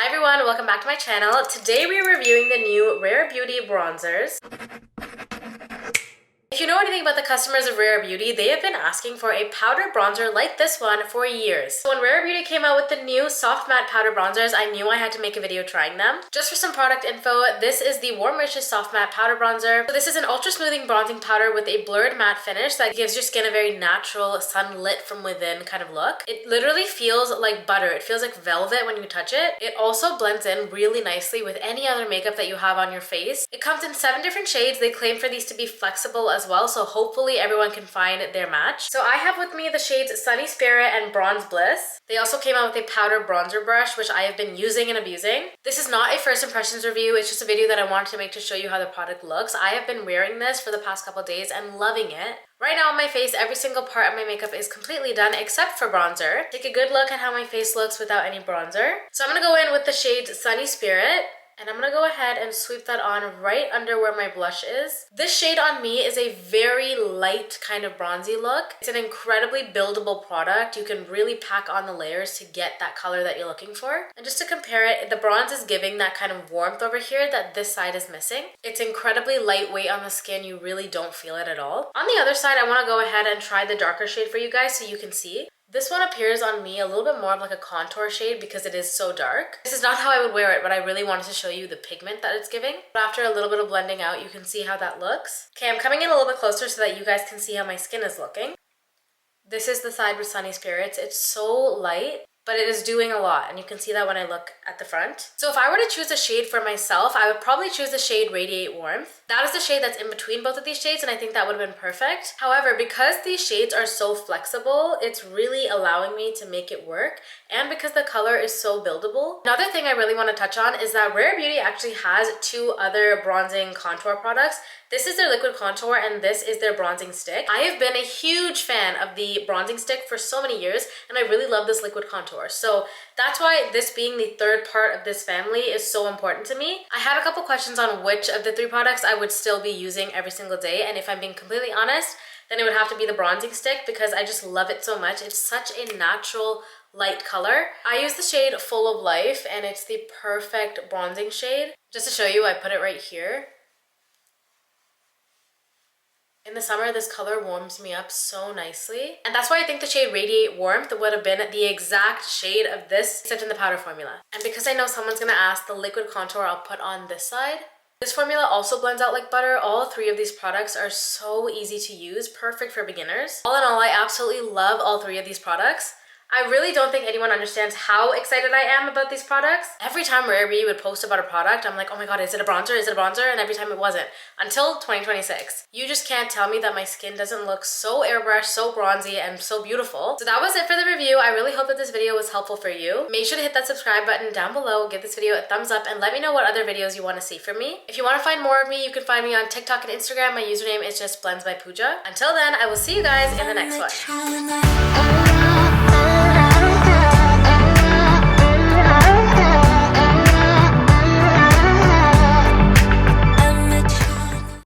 Hi everyone, welcome back to my channel. Today we are reviewing the new Rare Beauty bronzers. If you know anything about the customers of Rare Beauty, they have been asking for a powder bronzer like this one for years. So when Rare Beauty came out with the new soft matte powder bronzers, I knew I had to make a video trying them. Just for some product info, this is the Warm Riches Soft Matte Powder Bronzer. So this is an ultra smoothing bronzing powder with a blurred matte finish that gives your skin a very natural, sunlit from within kind of look. It literally feels like butter. It feels like velvet when you touch it. It also blends in really nicely with any other makeup that you have on your face. It comes in 7 different shades. They claim for these to be flexible as well, so hopefully everyone can find their match. So I have with me the shades Sunny Spirit and Bronze Bliss. They also came out with a powder bronzer brush, which I have been using and abusing. This is not a first impressions review, it's just a video that I wanted to make to show you how the product looks. I have been wearing this for the past couple days and loving it. Right now on my face, every single part of my makeup is completely done except for bronzer. Take a good look at how my face looks without any bronzer. So I'm gonna go in with the shade Sunny Spirit. And I'm gonna go ahead and sweep that on right under where my blush is. This shade on me is a very light kind of bronzy look. It's an incredibly buildable product. You can really pack on the layers to get that color that you're looking for. And just to compare it, the bronze is giving that kind of warmth over here that this side is missing. It's incredibly lightweight on the skin. You really don't feel it at all. On the other side, I wanna go ahead and try the darker shade for you guys so you can see. This one appears on me a little bit more of like a contour shade because it is so dark. This is not how I would wear it, but I really wanted to show you the pigment that it's giving. But after a little bit of blending out, you can see how that looks. Okay, I'm coming in a little bit closer so that you guys can see how my skin is looking. This is the side with Sunny Spirits. It's so light, but it is doing a lot, and you can see that when I look at the front. So if I were to choose a shade for myself, I would probably choose the shade Radiate Warmth. That is the shade that's in between both of these shades, and I think that would have been perfect. However, because these shades are so flexible, it's really allowing me to make it work, and because the color is so buildable. Another thing I really want to touch on is that Rare Beauty actually has 2 other bronzing contour products. This is their liquid contour and this is their bronzing stick. I have been a huge fan of the bronzing stick for so many years, and I really love this liquid contour. So that's why this being the 3rd part of this family is so important to me. I had a couple questions on which of the 3 products I would still be using every single day, and if I'm being completely honest, then it would have to be the bronzing stick because I just love it so much. It's such a natural light color. I use the shade Full of Life and it's the perfect bronzing shade. Just to show you, I put it right here. In the summer, this color warms me up so nicely. And that's why I think the shade Radiate Warmth would have been the exact shade of this, except in the powder formula. And because I know someone's gonna ask, the liquid contour I'll put on this side. This formula also blends out like butter. All 3 of these products are so easy to use, perfect for beginners. All in all, I absolutely love all 3 of these products. I really don't think anyone understands how excited I am about these products. Every time Rare Beauty would post about a product, I'm like, oh my god, is it a bronzer? Is it a bronzer? And every time it wasn't. Until 2026. You just can't tell me that my skin doesn't look so airbrushed, so bronzy, and so beautiful. So that was it for the review. I really hope that this video was helpful for you. Make sure to hit that subscribe button down below, give this video a thumbs up, and let me know what other videos you want to see from me. If you want to find more of me, you can find me on TikTok and Instagram. My username is just Blends by Pooja. Until then, I will see you guys in the next one.